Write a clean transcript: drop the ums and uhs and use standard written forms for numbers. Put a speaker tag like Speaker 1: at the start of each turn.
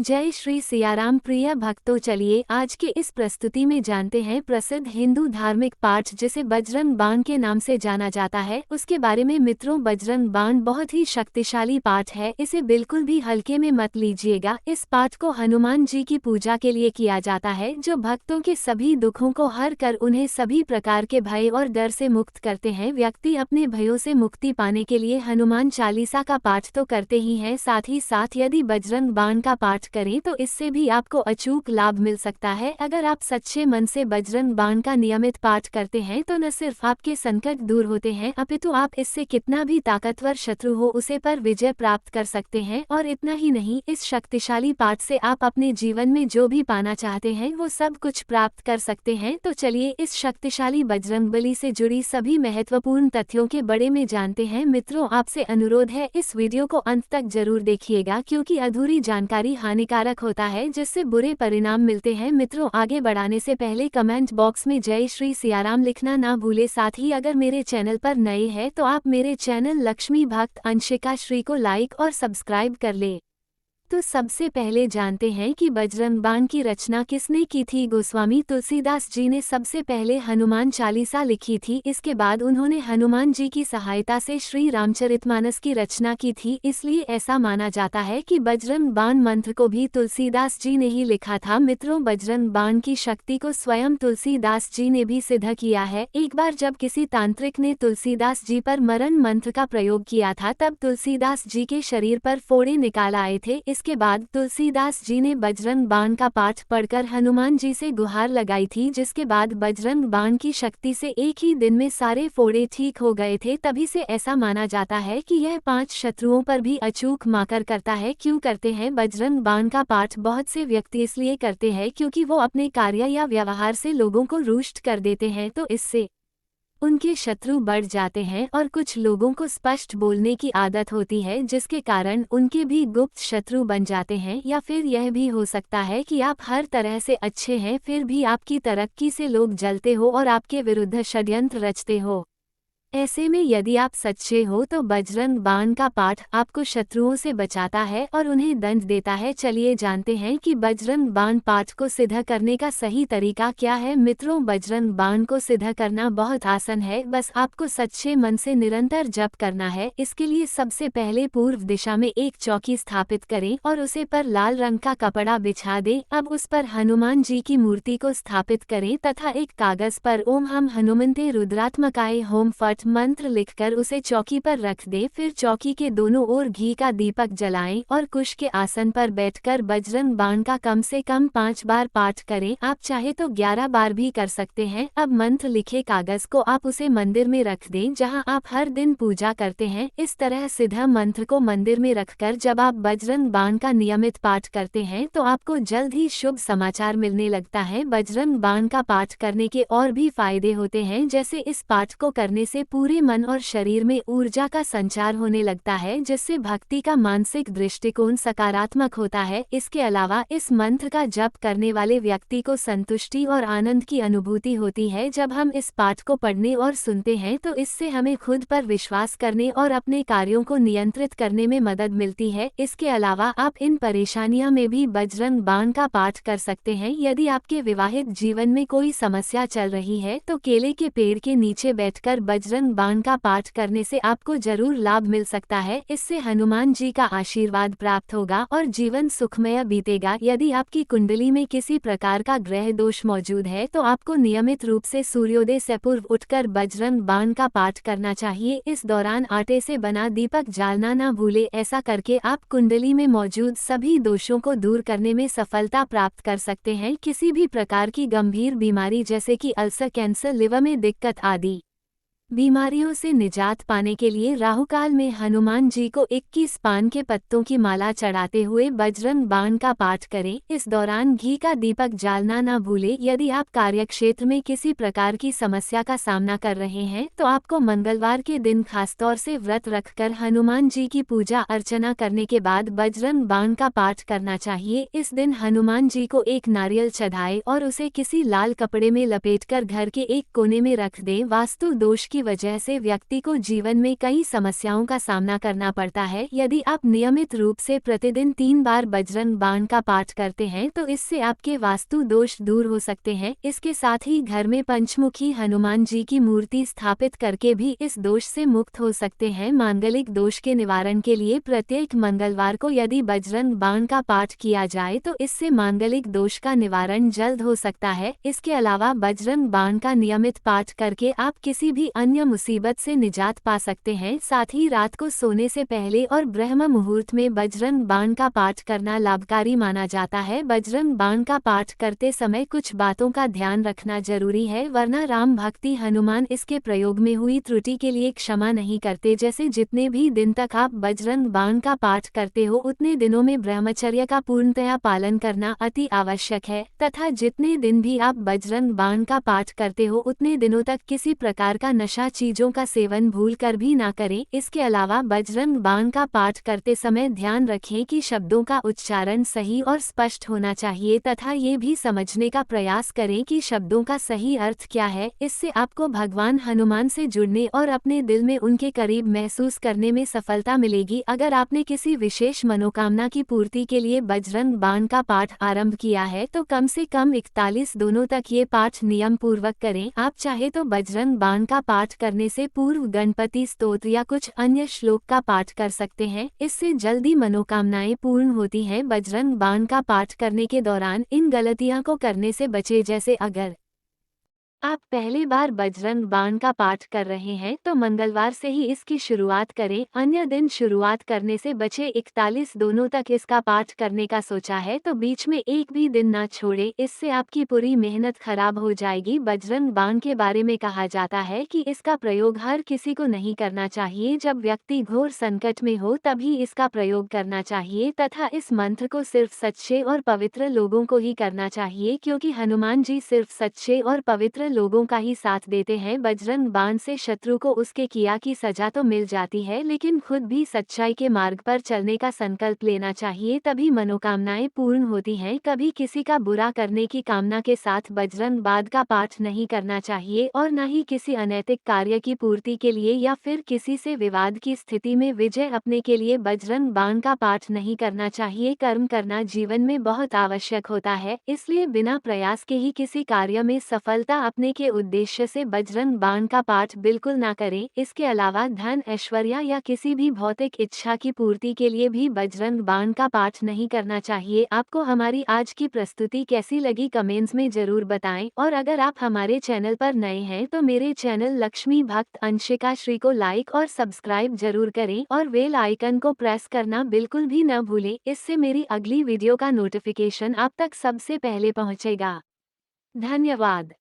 Speaker 1: जय श्री सियाराम प्रिय भक्तों, चलिए आज के इस प्रस्तुति में जानते हैं प्रसिद्ध हिंदू धार्मिक पाठ जिसे बजरंग बाण के नाम से जाना जाता है उसके बारे में। मित्रों, बजरंग बाण बहुत ही शक्तिशाली पाठ है, इसे बिल्कुल भी हल्के में मत लीजिएगा। इस पाठ को हनुमान जी की पूजा के लिए किया जाता है, जो भक्तों के सभी दुखों को हर कर उन्हें सभी प्रकार के भय और डर से मुक्त करते हैं। व्यक्ति अपने भयों से मुक्ति पाने के लिए हनुमान चालीसा का पाठ तो करते ही हैं, साथ ही साथ यदि बजरंग बाण का पाठ करें तो इससे भी आपको अचूक लाभ मिल सकता है। अगर आप सच्चे मन से बजरंग बाण का नियमित पाठ करते हैं तो न सिर्फ आपके संकट दूर होते हैं, अपितु आप इससे कितना भी ताकतवर शत्रु हो उसे पर विजय प्राप्त कर सकते हैं। और इतना ही नहीं, इस शक्तिशाली पाठ से आप अपने जीवन में जो भी पाना चाहते हैं वो सब कुछ प्राप्त कर सकते हैं। तो चलिए इस शक्तिशाली बजरंगबली से जुड़ी सभी महत्वपूर्ण तथ्यों के बारे में जानते हैं। मित्रों, आपसे अनुरोध है इस वीडियो को अंत तक जरूर देखिएगा, क्योंकि अधूरी जानकारी हानिकारक होता है जिससे बुरे परिणाम मिलते हैं। मित्रों, आगे बढ़ाने से पहले कमेंट बॉक्स में जय श्री सियाराम लिखना ना भूले। साथ ही अगर मेरे चैनल पर नए हैं तो आप मेरे चैनल लक्ष्मी भक्त अंशिका श्री को लाइक और सब्सक्राइब कर ले। तो सबसे पहले जानते हैं कि बजरंग बाण की रचना किसने की थी। गोस्वामी तुलसीदास जी ने सबसे पहले हनुमान चालीसा लिखी थी। इसके बाद उन्होंने हनुमान जी की सहायता से श्री रामचरितमानस की रचना की थी। इसलिए ऐसा माना जाता है कि बजरंग बाण मंत्र को भी तुलसीदास जी ने ही लिखा था। मित्रों, बजरंग बाण की शक्ति को स्वयं तुलसीदास जी ने भी सिद्ध किया है। एक बार जब किसी तांत्रिक ने तुलसीदास जी पर मरण मंत्र का प्रयोग किया था, तब तुलसीदास जी के शरीर पर फोड़े निकाल आए थे। इसके बाद तुलसीदास जी ने बजरंग बाण का पाठ पढ़कर हनुमान जी से गुहार लगाई थी, जिसके बाद बजरंग बाण की शक्ति से एक ही दिन में सारे फोड़े ठीक हो गए थे। तभी से ऐसा माना जाता है कि यह 5 शत्रुओं पर भी अचूक माकर करता है। क्यों करते हैं बजरंग बाण का पाठ? बहुत से व्यक्ति इसलिए करते हैं क्योंकि वो अपने कार्य या व्यवहार से लोगों को रुष्ट कर देते हैं, तो इससे उनके शत्रु बढ़ जाते हैं। और कुछ लोगों को स्पष्ट बोलने की आदत होती है, जिसके कारण उनके भी गुप्त शत्रु बन जाते हैं। या फिर यह भी हो सकता है कि आप हर तरह से अच्छे हैं, फिर भी आपकी तरक्की से लोग जलते हो और आपके विरुद्ध षड्यंत्र रचते हो। ऐसे में यदि आप सच्चे हो तो बजरंग बाण का पाठ आपको शत्रुओं से बचाता है और उन्हें दंड देता है। चलिए जानते हैं कि बजरंग बाण पाठ को सिद्ध करने का सही तरीका क्या है। मित्रों, बजरंग बाण को सिद्ध करना बहुत आसान है, बस आपको सच्चे मन से निरंतर जप करना है। इसके लिए सबसे पहले पूर्व दिशा में एक चौकी स्थापित करें और उसे पर लाल रंग का कपड़ा बिछा दें। अब उस पर हनुमान जी की मूर्ति को स्थापित करें तथा एक कागज पर ओम हम हनुमन्ते रुद्रात्मकाय होम फट मंत्र लिखकर उसे चौकी पर रख दे। फिर चौकी के दोनों ओर घी का दीपक जलाएं और कुश के आसन पर बैठकर बजरंग बाण का कम से कम 5 बार पाठ करें। आप चाहे तो 11 बार भी कर सकते हैं। अब मंत्र लिखे कागज को आप उसे मंदिर में रख दें जहां आप हर दिन पूजा करते हैं। इस तरह सिद्ध मंत्र को मंदिर में रखकर जब आप बजरंग बाण का नियमित पाठ करते हैं तो आपको जल्द ही शुभ समाचार मिलने लगता है। बजरंग बाण का पाठ करने के और भी फायदे होते हैं, जैसे इस पाठ को करने से पूरे मन और शरीर में ऊर्जा का संचार होने लगता है, जिससे भक्ति का मानसिक दृष्टिकोण सकारात्मक होता है। इसके अलावा इस मंत्र का जप करने वाले व्यक्ति को संतुष्टि और आनंद की अनुभूति होती है। जब हम इस पाठ को पढ़ने और सुनते हैं तो इससे हमें खुद पर विश्वास करने और अपने कार्यों को नियंत्रित करने में मदद मिलती है। इसके अलावा आप इन परेशानियों में भी बजरंग बाण का पाठ कर सकते हैं। यदि आपके विवाहित जीवन में कोई समस्या चल रही है तो केले के पेड़ के नीचे बैठकर बजरंग बाण का पाठ करने से आपको जरूर लाभ मिल सकता है। इससे हनुमान जी का आशीर्वाद प्राप्त होगा और जीवन सुखमय बीतेगा। यदि आपकी कुंडली में किसी प्रकार का ग्रह दोष मौजूद है तो आपको नियमित रूप से सूर्योदय से पूर्व उठकर बजरंग बाण का पाठ करना चाहिए। इस दौरान आटे से बना दीपक जलाना ना भूले। ऐसा करके आप कुंडली में मौजूद सभी दोषों को दूर करने में सफलता प्राप्त कर सकते हैं। किसी भी प्रकार की गंभीर बीमारी जैसे कि अल्सर, कैंसर, लिवर में दिक्कत आदि बीमारियों से निजात पाने के लिए राहुकाल में हनुमान जी को 21 पान के पत्तों की माला चढ़ाते हुए बजरंग बाण का पाठ करें। इस दौरान घी का दीपक जलाना ना भूले। यदि आप कार्यक्षेत्र में किसी प्रकार की समस्या का सामना कर रहे हैं तो आपको मंगलवार के दिन खासतौर से व्रत रखकर हनुमान जी की पूजा अर्चना करने के बाद बजरंग बाण का पाठ करना चाहिए। इस दिन हनुमान जी को एक नारियल चढ़ाएं और उसे किसी लाल कपड़े में लपेटकर घर के एक कोने में रख दें। वास्तु दोष की की वजह से व्यक्ति को जीवन में कई समस्याओं का सामना करना पड़ता है। यदि आप नियमित रूप से प्रतिदिन 3 बार बजरंग बाण का पाठ करते हैं तो इससे आपके वास्तु दोष दूर हो सकते हैं। इसके साथ ही घर में पंचमुखी हनुमान जी की मूर्ति स्थापित करके भी इस दोष से मुक्त हो सकते हैं। मांगलिक दोष के निवारण के लिए प्रत्येक मंगलवार को यदि बजरंग बाण का पाठ किया जाए तो इससे मांगलिक दोष का निवारण जल्द हो सकता है। इसके अलावा बजरंग बाण का नियमित पाठ करके आप किसी भी अन्य मुसीबत से निजात पा सकते हैं। साथ ही रात को सोने से पहले और ब्रह्म मुहूर्त में बजरंग बाण का पाठ करना लाभकारी माना जाता है। बजरंग बाण का पाठ करते समय कुछ बातों का ध्यान रखना जरूरी है, वरना राम भक्ति हनुमान इसके प्रयोग में हुई त्रुटि के लिए क्षमा नहीं करते। जैसे जितने भी दिन तक आप बजरंग बाण का पाठ करते हो उतने दिनों में ब्रह्मचर्य का पूर्णतया पालन करना अति आवश्यक है, तथा जितने दिन भी आप बजरंग बाण का पाठ करते हो उतने दिनों तक किसी प्रकार का नशा चीजों का सेवन भूल कर भी ना करें। इसके अलावा बजरंग बाण का पाठ करते समय ध्यान रखें कि शब्दों का उच्चारण सही और स्पष्ट होना चाहिए, तथा ये भी समझने का प्रयास करें कि शब्दों का सही अर्थ क्या है। इससे आपको भगवान हनुमान से जुड़ने और अपने दिल में उनके करीब महसूस करने में सफलता मिलेगी। अगर आपने किसी विशेष मनोकामना की पूर्ति के लिए बजरंग बाण का पाठ आरंभ किया है तो कम से कम 41 दिनों तक ये पाठ नियम पूर्वक करें। आप चाहे तो बजरंग बाण का पाठ करने से पूर्व गणपति स्तोत्र या कुछ अन्य श्लोक का पाठ कर सकते हैं, इससे जल्दी मनोकामनाएं पूर्ण होती हैं। बजरंग बाण का पाठ करने के दौरान इन गलतियां को करने से बचे, जैसे अगर आप पहली बार बजरंग बाण का पाठ कर रहे हैं तो मंगलवार से ही इसकी शुरुआत करें। अन्य दिन शुरुआत करने से बचे। 41 दिनों तक इसका पाठ करने का सोचा है तो बीच में एक भी दिन ना छोड़े, इससे आपकी पूरी मेहनत खराब हो जाएगी। बजरंग बाण के बारे में कहा जाता है कि इसका प्रयोग हर किसी को नहीं करना चाहिए। जब व्यक्ति घोर संकट में हो तभी इसका प्रयोग करना चाहिए, तथा इस मंत्र को सिर्फ सच्चे और पवित्र लोगों को ही करना चाहिए, क्योंकि हनुमान जी सिर्फ सच्चे और पवित्र लोगों का ही साथ देते हैं। बजरंग बाण से शत्रु को उसके किया की सजा तो मिल जाती है, लेकिन खुद भी सच्चाई के मार्ग पर चलने का संकल्प लेना चाहिए, तभी मनोकामनाएं पूर्ण होती हैं। कभी किसी का बुरा करने की कामना के साथ बजरंग बाण का पाठ नहीं करना चाहिए, और न ही किसी अनैतिक कार्य की पूर्ति के लिए या फिर किसी से विवाद की स्थिति में विजय अपने के लिए बजरंग बाण का पाठ नहीं करना चाहिए। कर्म करना जीवन में बहुत आवश्यक होता है, इसलिए बिना प्रयास के ही किसी कार्य में सफलता अपने के उद्देश्य से बजरंग बाण का पाठ बिल्कुल ना करें। इसके अलावा धन, ऐश्वर्य या किसी भी भौतिक इच्छा की पूर्ति के लिए भी बजरंग बाण का पाठ नहीं करना चाहिए। आपको हमारी आज की प्रस्तुति कैसी लगी कमेंट्स में जरूर बताएं, और अगर आप हमारे चैनल पर नए हैं तो मेरे चैनल लक्ष्मी भक्त अंशिका श्री को लाइक और सब्सक्राइब जरूर करें और बेल आइकन को प्रेस करना बिल्कुल भी न भूलें। इससे मेरी अगली वीडियो का नोटिफिकेशन आप तक सबसे पहले पहुंचेगा। धन्यवाद।